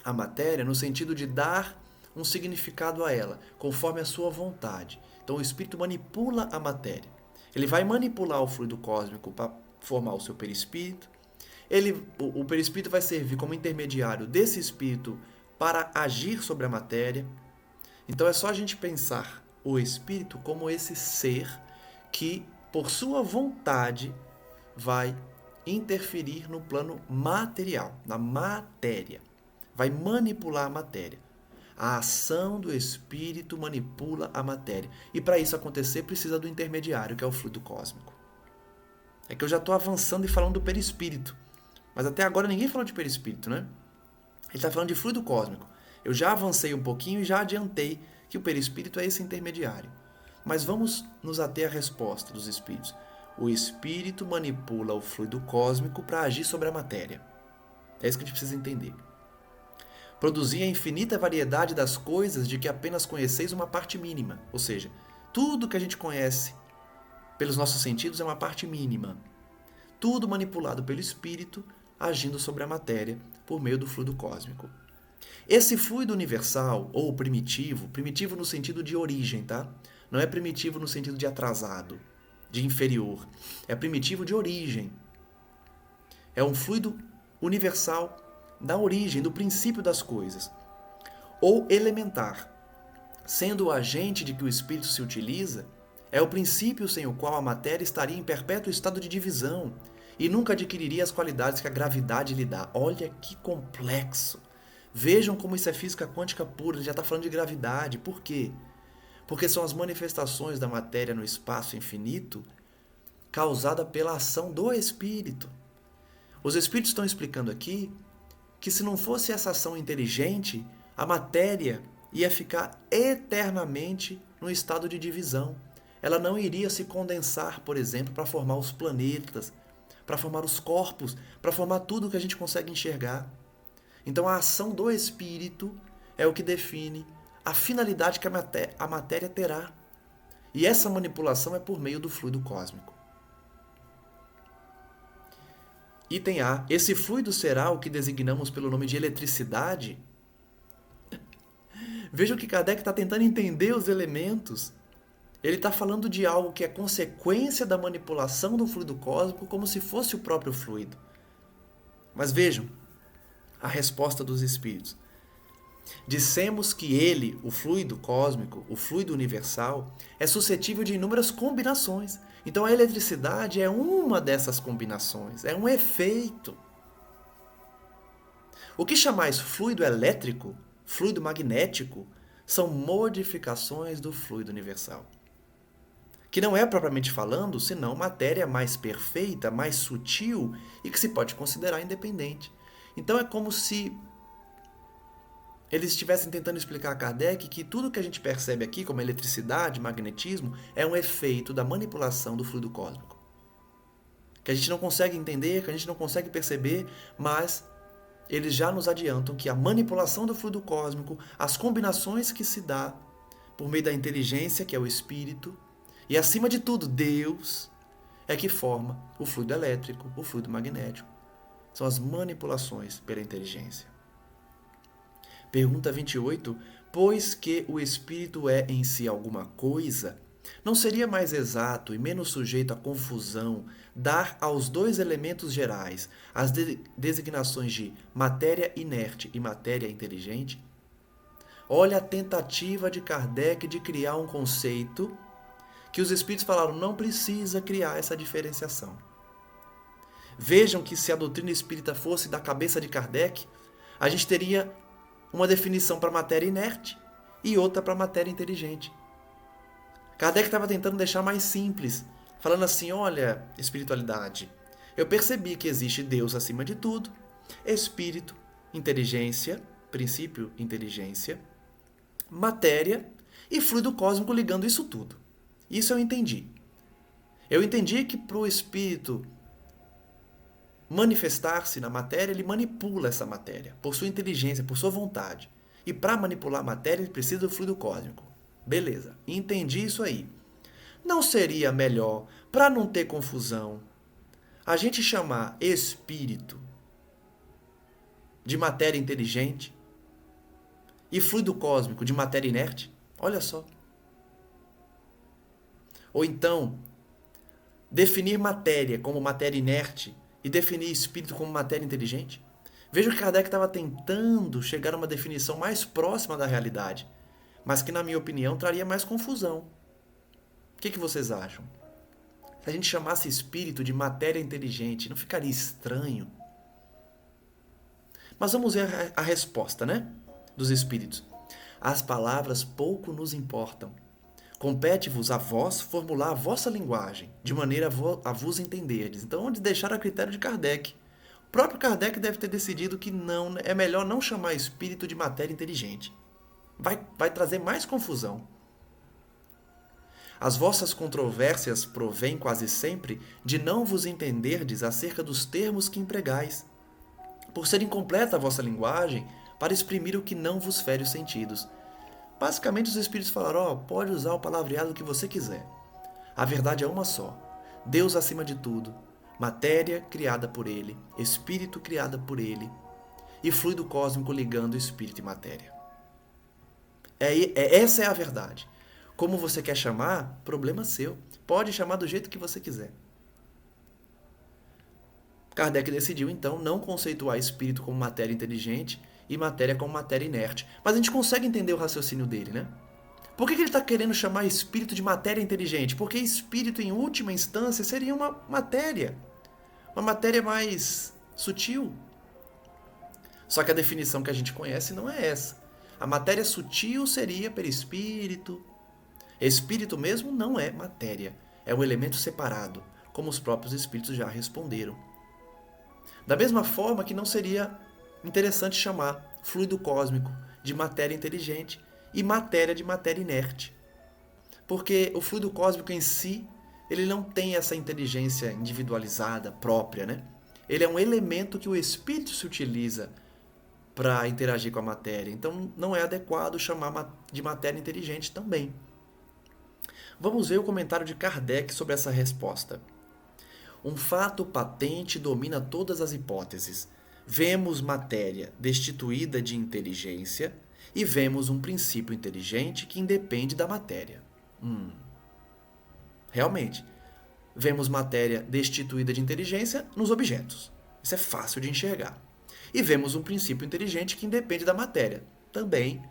a matéria no sentido de dar um significado a ela, conforme a sua vontade. Então o espírito manipula a matéria. Ele vai manipular o fluido cósmico para formar o seu perispírito. O perispírito vai servir como intermediário desse espírito para agir sobre a matéria. Então é só a gente pensar o espírito como esse ser que, por sua vontade, vai interferir no plano material, na matéria. Vai manipular a matéria. A ação do espírito manipula a matéria. E para isso acontecer, precisa do intermediário, que é o fluido cósmico. É que eu já estou avançando e falando do perispírito. Mas até agora ninguém falou de perispírito, né? Ele está falando de fluido cósmico. Eu já avancei um pouquinho e já adiantei que o perispírito é esse intermediário. Mas vamos nos ater à resposta dos espíritos. O espírito manipula o fluido cósmico para agir sobre a matéria. É isso que a gente precisa entender. produzia a infinita variedade das coisas de que apenas conheceis uma parte mínima. Ou seja, tudo que a gente conhece pelos nossos sentidos é uma parte mínima. Tudo manipulado pelo espírito, agindo sobre a matéria por meio do fluido cósmico. Esse fluido universal, ou primitivo, primitivo no sentido de origem, tá? Não é primitivo no sentido de atrasado, de inferior. É primitivo de origem. É um fluido universal da origem, do princípio das coisas. Ou elementar, sendo o agente de que o espírito se utiliza, é o princípio sem o qual a matéria estaria em perpétuo estado de divisão e nunca adquiriria as qualidades que a gravidade lhe dá. Olha que complexo! Vejam como isso é física quântica pura, ele já está falando de gravidade. Por quê? Porque são as manifestações da matéria no espaço infinito causada pela ação do espírito. Os espíritos estão explicando aqui que se não fosse essa ação inteligente, a matéria ia ficar eternamente no estado de divisão. Ela não iria se condensar, por exemplo, para formar os planetas, para formar os corpos, para formar tudo que a gente consegue enxergar. Então a ação do espírito é o que define a finalidade que a matéria terá. E essa manipulação é por meio do fluido cósmico. Item A. Esse fluido será o que designamos pelo nome de eletricidade? Vejam que Kardec está tentando entender os elementos. Ele está falando de algo que é consequência da manipulação do fluido cósmico como se fosse o próprio fluido. Mas vejam a resposta dos espíritos. Dissemos que ele, o fluido cósmico, o fluido universal, é suscetível de inúmeras combinações. Então a eletricidade é uma dessas combinações, é um efeito. O que chamais fluido elétrico, fluido magnético, são modificações do fluido universal. Que não é propriamente falando, senão matéria mais perfeita, mais sutil e que se pode considerar independente. Então é como se eles estivessem tentando explicar a Kardec que tudo que a gente percebe aqui, como eletricidade, magnetismo, é um efeito da manipulação do fluido cósmico. Que a gente não consegue entender, que a gente não consegue perceber, mas eles já nos adiantam que a manipulação do fluido cósmico, as combinações que se dá por meio da inteligência, que é o espírito, e acima de tudo, Deus, é que forma o fluido elétrico, o fluido magnético. São as manipulações pela inteligência. Pergunta 28. Pois que o espírito é em si alguma coisa, não seria mais exato e menos sujeito à confusão dar aos dois elementos gerais as designações de matéria inerte e matéria inteligente? Olha a tentativa de Kardec de criar um conceito que os espíritos falaram, não precisa criar essa diferenciação. Vejam que se a doutrina espírita fosse da cabeça de Kardec, a gente teria uma definição para matéria inerte e outra para matéria inteligente. Kardec estava tentando deixar mais simples, falando assim, olha, espiritualidade, eu percebi que existe Deus acima de tudo, espírito, inteligência, princípio, inteligência, matéria e fluido cósmico ligando isso tudo. Isso eu entendi. Eu entendi que para o espírito manifestar-se na matéria, ele manipula essa matéria, por sua inteligência, por sua vontade. E para manipular a matéria, ele precisa do fluido cósmico. Beleza, entendi isso aí. Não seria melhor, para não ter confusão, a gente chamar espírito de matéria inteligente e fluido cósmico de matéria inerte? Olha só. Ou então, definir matéria como matéria inerte e definir espírito como matéria inteligente? Veja que Kardec estava tentando chegar a uma definição mais próxima da realidade, mas que, na minha opinião, traria mais confusão. O que vocês acham? Se a gente chamasse espírito de matéria inteligente, não ficaria estranho? Mas vamos ver a resposta, né? Dos espíritos. As palavras pouco nos importam. Compete-vos a vós formular a vossa linguagem, de maneira a vos entenderdes. Então, onde deixar a critério de Kardec. O próprio Kardec deve ter decidido que não é melhor não chamar espírito de matéria inteligente. Vai trazer mais confusão. As vossas controvérsias provêm quase sempre de não vos entenderdes acerca dos termos que empregais. Por ser incompleta a vossa linguagem, para exprimir o que não vos fere os sentidos. Basicamente, os Espíritos falaram, pode usar o palavreado que você quiser. A verdade é uma só. Deus acima de tudo, matéria criada por Ele, Espírito criada por Ele e fluido cósmico ligando Espírito e matéria. Essa é a verdade. Como você quer chamar, problema seu. Pode chamar do jeito que você quiser. Kardec decidiu, então, não conceituar espírito como matéria inteligente e matéria como matéria inerte. Mas a gente consegue entender o raciocínio dele, né? Por que ele está querendo chamar espírito de matéria inteligente? Porque espírito, em última instância, seria uma matéria mais sutil. Só que a definição que a gente conhece não é essa. A matéria sutil seria perispírito. Espírito mesmo não é matéria, é um elemento separado, como os próprios espíritos já responderam. Da mesma forma que não seria interessante chamar fluido cósmico de matéria inteligente e matéria de matéria inerte. Porque o fluido cósmico em si, ele não tem essa inteligência individualizada, própria, né? Ele é um elemento que o espírito se utiliza para interagir com a matéria. Então não é adequado chamar de matéria inteligente também. Vamos ver o comentário de Kardec sobre essa resposta. Um fato patente domina todas as hipóteses. Vemos matéria destituída de inteligência e vemos um princípio inteligente que independe da matéria. Realmente, vemos matéria destituída de inteligência nos objetos. Isso é fácil de enxergar. E vemos um princípio inteligente que independe da matéria. Também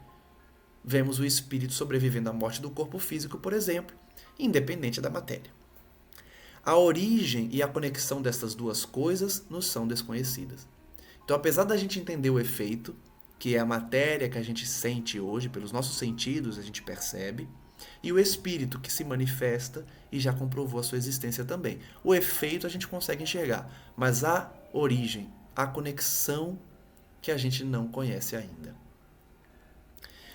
vemos o espírito sobrevivendo à morte do corpo físico, por exemplo, independente da matéria. A origem e a conexão destas duas coisas nos são desconhecidas. Então, apesar da gente entender o efeito, que é a matéria que a gente sente hoje, pelos nossos sentidos a gente percebe, e o espírito que se manifesta e já comprovou a sua existência também. O efeito a gente consegue enxergar, mas a origem, a conexão que a gente não conhece ainda.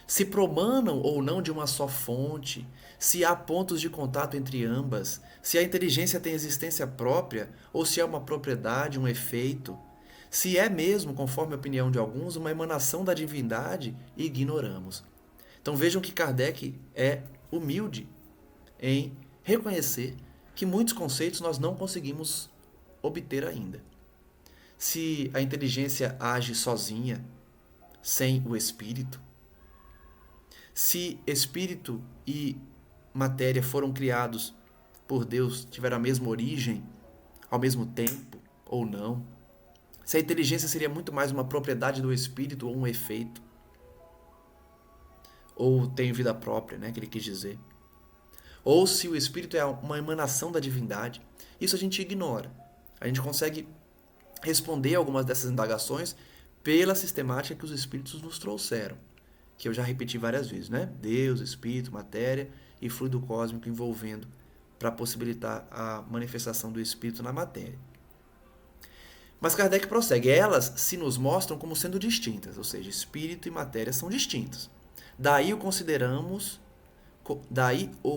Se promanam ou não de uma só fonte, se há pontos de contato entre ambas, se a inteligência tem existência própria ou se é uma propriedade, um efeito, se é mesmo, conforme a opinião de alguns, uma emanação da divindade, ignoramos. Então vejam que Kardec é humilde em reconhecer que muitos conceitos nós não conseguimos obter ainda. Se a inteligência age sozinha, sem o espírito, se espírito e matéria foram criados por Deus, tiveram a mesma origem, ao mesmo tempo ou não, se a inteligência seria muito mais uma propriedade do espírito ou um efeito, ou tem vida própria, né, que ele quis dizer, ou se o espírito é uma emanação da divindade, isso a gente ignora. A gente consegue responder algumas dessas indagações pela sistemática que os espíritos nos trouxeram, que eu já repeti várias vezes, né? Deus, espírito, matéria e fluido cósmico envolvendo para possibilitar a manifestação do espírito na matéria. Mas Kardec prossegue, elas se nos mostram como sendo distintas, ou seja, espírito e matéria são distintos. Daí o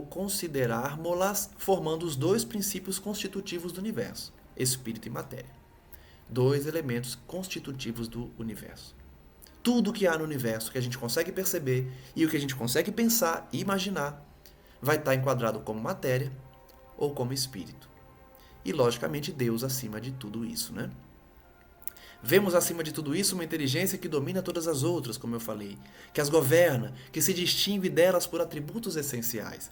considerarmos-las formando os dois princípios constitutivos do universo, espírito e matéria. Dois elementos constitutivos do universo. Tudo que há no universo que a gente consegue perceber e o que a gente consegue pensar e imaginar vai estar enquadrado como matéria ou como espírito. E, logicamente, Deus acima de tudo isso, né? Vemos acima de tudo isso uma inteligência que domina todas as outras, como eu falei, que as governa, que se distingue delas por atributos essenciais.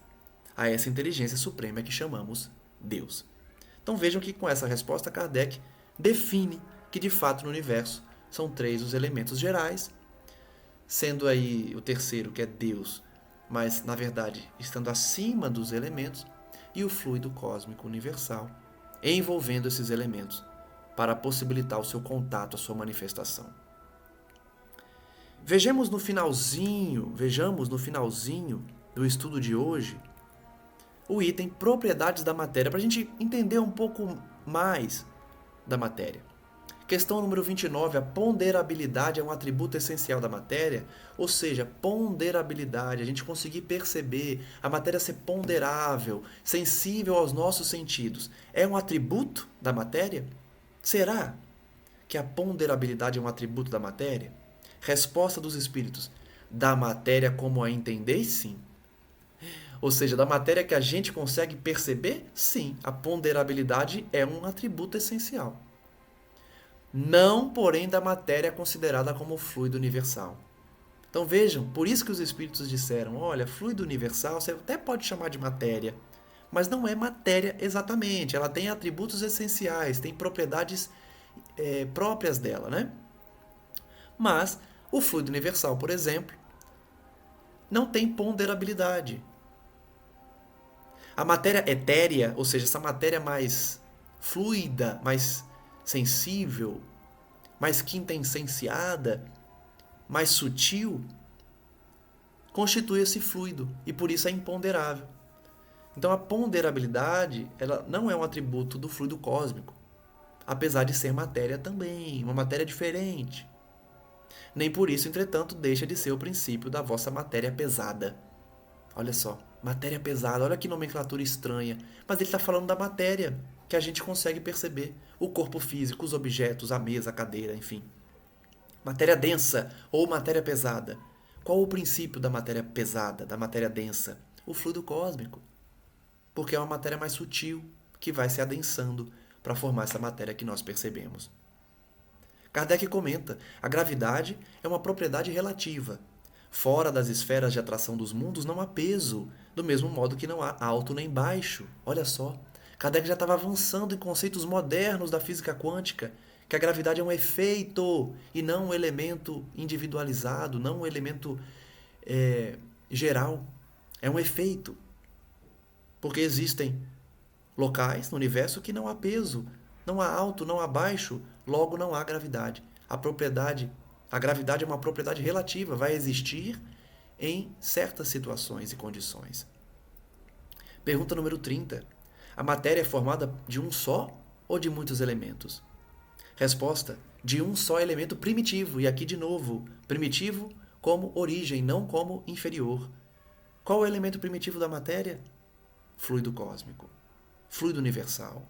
A essa inteligência suprema é que chamamos Deus. Então vejam que com essa resposta Kardec define que de fato no universo são três os elementos gerais, sendo aí o terceiro, que é Deus, mas na verdade estando acima dos elementos, e o fluido cósmico universal, envolvendo esses elementos para possibilitar o seu contato, a sua manifestação. Vejamos no finalzinho do estudo de hoje o item propriedades da matéria, para a gente entender um pouco mais da matéria. Questão número 29, a ponderabilidade é um atributo essencial da matéria, ou seja, ponderabilidade, a gente conseguir perceber, a matéria ser ponderável, sensível aos nossos sentidos, é um atributo da matéria? Será que a ponderabilidade é um atributo da matéria? Resposta dos espíritos: da matéria como a entendeis, sim. Ou seja, da matéria que a gente consegue perceber, sim. A ponderabilidade é um atributo essencial. Não, porém, da matéria considerada como fluido universal. Então vejam, por isso que os espíritos disseram, olha, fluido universal você até pode chamar de matéria, mas não é matéria exatamente. Ela tem atributos essenciais, tem propriedades próprias dela, né? Mas o fluido universal, por exemplo, não tem ponderabilidade. A matéria etérea, ou seja, essa matéria mais fluida, mais sensível, mais quintessenciada, mais sutil, constitui esse fluido e por isso é imponderável. Então a ponderabilidade, ela não é um atributo do fluido cósmico, apesar de ser matéria também, uma matéria diferente. Nem por isso, entretanto, deixa de ser o princípio da vossa matéria pesada. Olha só, matéria pesada, olha que nomenclatura estranha. Mas ele está falando da matéria, que a gente consegue perceber. O corpo físico, os objetos, a mesa, a cadeira, enfim. Matéria densa ou matéria pesada. Qual o princípio da matéria pesada, da matéria densa? O fluido cósmico. Porque é uma matéria mais sutil, que vai se adensando para formar essa matéria que nós percebemos. Kardec comenta: a gravidade é uma propriedade relativa. Fora das esferas de atração dos mundos não há peso, do mesmo modo que não há alto nem baixo. Olha só, Kardec já estava avançando em conceitos modernos da física quântica, que a gravidade é um efeito e não um elemento individualizado, não um elemento geral. É um efeito. Porque existem locais no universo que não há peso, não há alto, não há baixo, logo não há gravidade. A gravidade é uma propriedade relativa, vai existir em certas situações e condições. Pergunta número 30. A matéria é formada de um só ou de muitos elementos? Resposta: de um só elemento primitivo, e aqui de novo, primitivo como origem, não como inferior. Qual é o elemento primitivo da matéria? Fluido cósmico, fluido universal.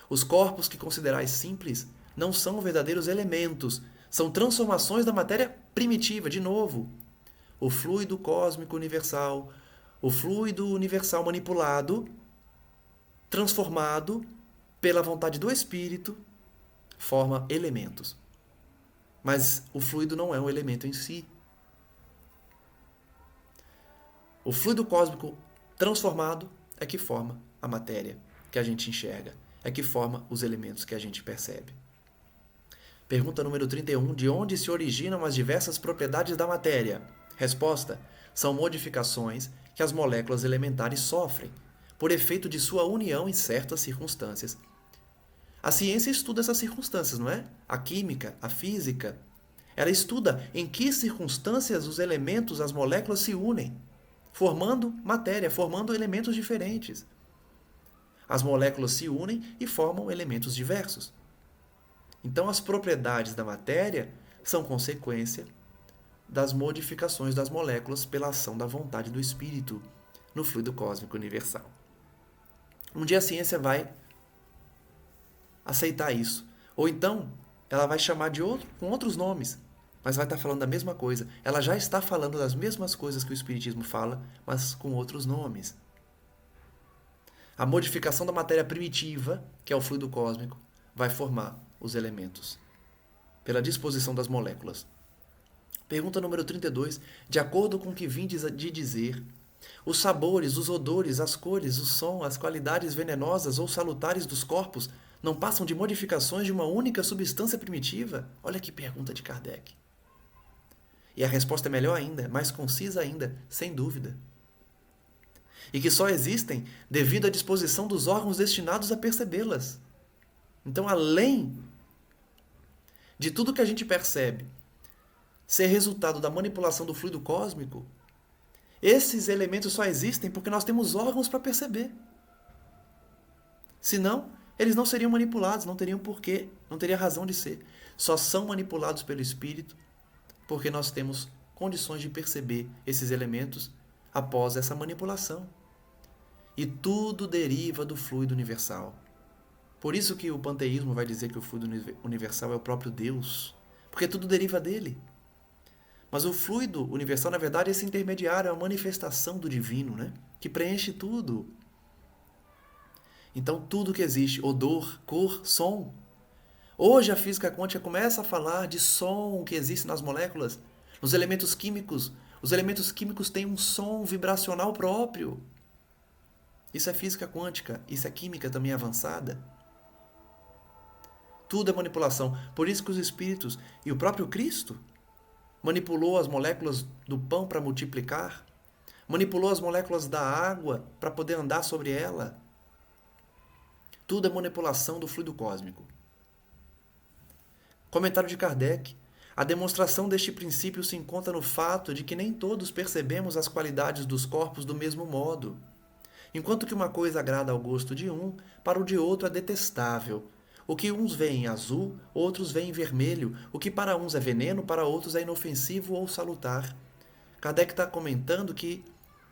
Os corpos que considerais simples não são verdadeiros elementos, são transformações da matéria primitiva, de novo. O fluido cósmico universal, o fluido universal manipulado, transformado pela vontade do espírito, forma elementos. Mas o fluido não é um elemento em si. O fluido cósmico transformado é que forma a matéria que a gente enxerga, é que forma os elementos que a gente percebe. Pergunta número 31. De onde se originam as diversas propriedades da matéria? Resposta: são modificações que as moléculas elementares sofrem, por efeito de sua união em certas circunstâncias. A ciência estuda essas circunstâncias, não é? A química, a física, ela estuda em que circunstâncias os elementos, as moléculas se unem, formando matéria, formando elementos diferentes. As moléculas se unem e formam elementos diversos. Então, as propriedades da matéria são consequência das modificações das moléculas pela ação da vontade do espírito no fluido cósmico universal. Um dia a ciência vai aceitar isso. Ou então, ela vai chamar com outros nomes, mas vai estar falando da mesma coisa. Ela já está falando das mesmas coisas que o Espiritismo fala, mas com outros nomes. A modificação da matéria primitiva, que é o fluido cósmico, vai formar os elementos, pela disposição das moléculas. Pergunta número 32. De acordo com o que vim de dizer, os sabores, os odores, as cores, o som, as qualidades venenosas ou salutares dos corpos não passam de modificações de uma única substância primitiva? Olha que pergunta de Kardec. E a resposta é melhor ainda, mais concisa ainda, sem dúvida. E que só existem devido à disposição dos órgãos destinados a percebê-las. Então, além de tudo que a gente percebe ser resultado da manipulação do fluido cósmico, esses elementos só existem porque nós temos órgãos para perceber. Senão, eles não seriam manipulados, não teriam porquê, não teria razão de ser. Só são manipulados pelo espírito porque nós temos condições de perceber esses elementos após essa manipulação. E tudo deriva do fluido universal. Por isso que o panteísmo vai dizer que o fluido universal é o próprio Deus, porque tudo deriva dele. Mas o fluido universal, na verdade, é esse intermediário, é a manifestação do divino, né? Que preenche tudo. Então, tudo que existe, odor, cor, som. Hoje a física quântica começa a falar de som que existe nas moléculas, nos elementos químicos. Os elementos químicos têm um som vibracional próprio. Isso é física quântica, isso é química também avançada. Tudo é manipulação. Por isso que os espíritos e o próprio Cristo manipulou as moléculas do pão para multiplicar, manipulou as moléculas da água para poder andar sobre ela. Tudo é manipulação do fluido cósmico. Comentário de Kardec. A demonstração deste princípio se encontra no fato de que nem todos percebemos as qualidades dos corpos do mesmo modo. Enquanto que uma coisa agrada ao gosto de um, para o de outro é detestável. O que uns veem em azul, outros veem em vermelho. O que para uns é veneno, para outros é inofensivo ou salutar. Kardec está comentando que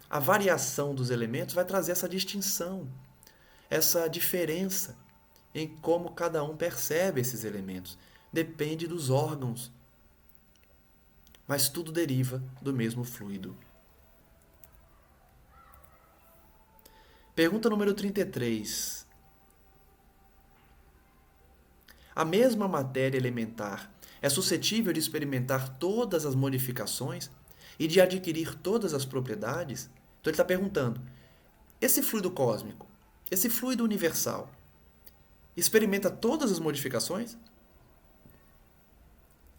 a variação dos elementos vai trazer essa distinção, essa diferença em como cada um percebe esses elementos. Depende dos órgãos, mas tudo deriva do mesmo fluido. Pergunta número 33. A mesma matéria elementar é suscetível de experimentar todas as modificações e de adquirir todas as propriedades? Então ele está perguntando, esse fluido cósmico, esse fluido universal, experimenta todas as modificações?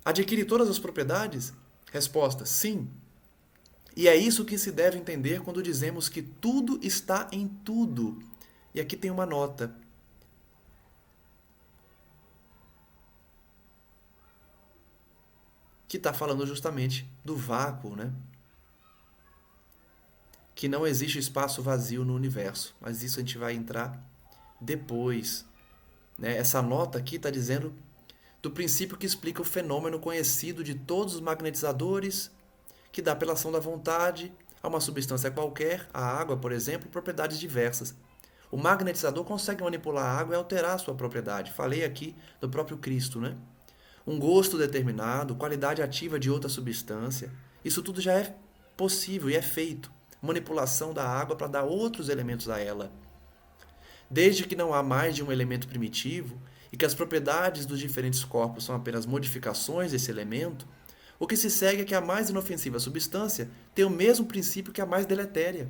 Adquire todas as propriedades? Resposta, sim. E é isso que se deve entender quando dizemos que tudo está em tudo. E aqui tem uma nota. Que está falando justamente do vácuo, né? Que não existe espaço vazio no universo. Mas isso a gente vai entrar depois, né? Essa nota aqui está dizendo do princípio que explica o fenômeno conhecido de todos os magnetizadores, que dá pela ação da vontade a uma substância qualquer, a água, por exemplo, propriedades diversas. O magnetizador consegue manipular a água e alterar a sua propriedade. Falei aqui do próprio Cristo, né? Um gosto determinado, qualidade ativa de outra substância. Isso tudo já é possível e é feito. Manipulação da água para dar outros elementos a ela. Desde que não há mais de um elemento primitivo e que as propriedades dos diferentes corpos são apenas modificações desse elemento, o que se segue é que a mais inofensiva substância tem o mesmo princípio que a mais deletéria.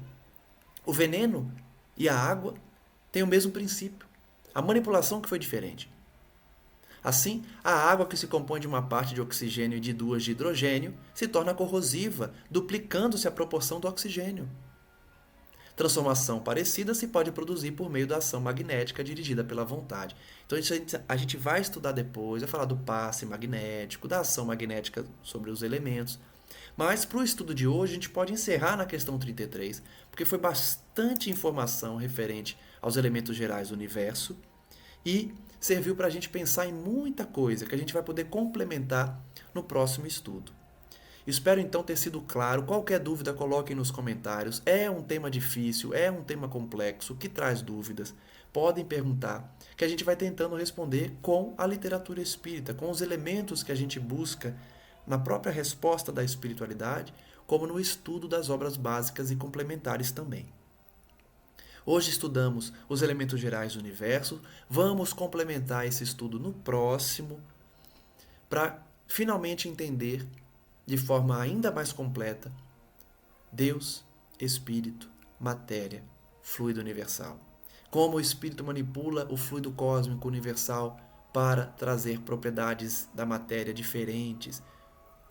O veneno e a água têm o mesmo princípio. A manipulação que foi diferente. Assim, a água que se compõe de uma parte de oxigênio e de duas de hidrogênio se torna corrosiva, duplicando-se a proporção do oxigênio. Transformação parecida se pode produzir por meio da ação magnética dirigida pela vontade. Então a gente vai estudar depois, vai falar do passe magnético, da ação magnética sobre os elementos. Mas para o estudo de hoje a gente pode encerrar na questão 33, porque foi bastante informação referente aos elementos gerais do universo e serviu para a gente pensar em muita coisa que a gente vai poder complementar no próximo estudo. Espero então ter sido claro. Qualquer dúvida, coloquem nos comentários. É um tema difícil, é um tema complexo, que traz dúvidas. Podem perguntar, que a gente vai tentando responder com a literatura espírita, com os elementos que a gente busca na própria resposta da espiritualidade, como no estudo das obras básicas e complementares também. Hoje estudamos os elementos gerais do universo. Vamos complementar esse estudo no próximo, para finalmente entender de forma ainda mais completa Deus, Espírito, matéria, fluido universal. Como o Espírito manipula o fluido cósmico universal para trazer propriedades da matéria diferentes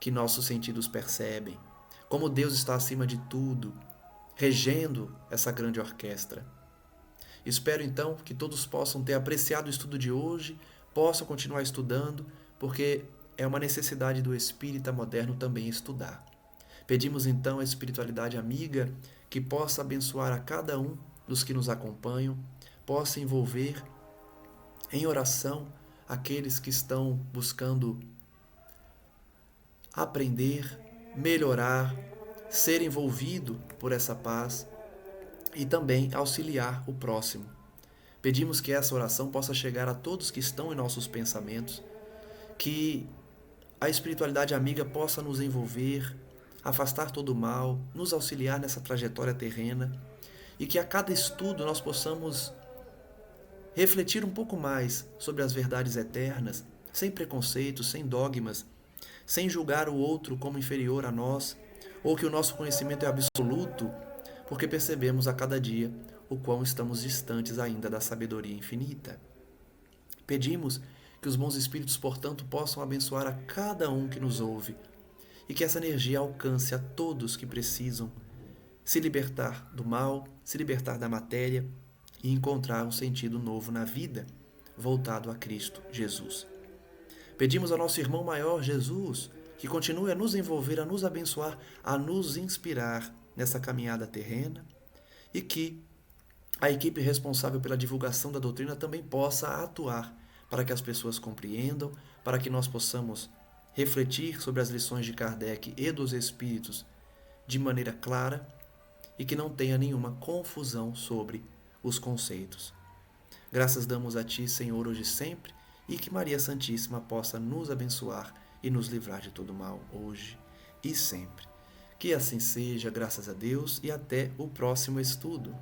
que nossos sentidos percebem. Como Deus está acima de tudo, regendo essa grande orquestra. Espero então que todos possam ter apreciado o estudo de hoje, possam continuar estudando, porque é uma necessidade do espírita moderno também estudar. Pedimos então a espiritualidade amiga que possa abençoar a cada um dos que nos acompanham, possa envolver em oração aqueles que estão buscando aprender, melhorar, ser envolvido por essa paz e também auxiliar o próximo. Pedimos que essa oração possa chegar a todos que estão em nossos pensamentos, que a espiritualidade amiga possa nos envolver, afastar todo o mal, nos auxiliar nessa trajetória terrena e que a cada estudo nós possamos refletir um pouco mais sobre as verdades eternas, sem preconceitos, sem dogmas, sem julgar o outro como inferior a nós, ou que o nosso conhecimento é absoluto, porque percebemos a cada dia o quão estamos distantes ainda da sabedoria infinita. Pedimos que os bons espíritos, portanto, possam abençoar a cada um que nos ouve e que essa energia alcance a todos que precisam se libertar do mal, se libertar da matéria e encontrar um sentido novo na vida, voltado a Cristo Jesus. Pedimos ao nosso irmão maior, Jesus, que continue a nos envolver, a nos abençoar, a nos inspirar nessa caminhada terrena e que a equipe responsável pela divulgação da doutrina também possa atuar para que as pessoas compreendam, para que nós possamos refletir sobre as lições de Kardec e dos Espíritos de maneira clara e que não tenha nenhuma confusão sobre os conceitos. Graças damos a Ti, Senhor, hoje e sempre, e que Maria Santíssima possa nos abençoar e nos livrar de todo mal, hoje e sempre. Que assim seja, graças a Deus, e até o próximo estudo.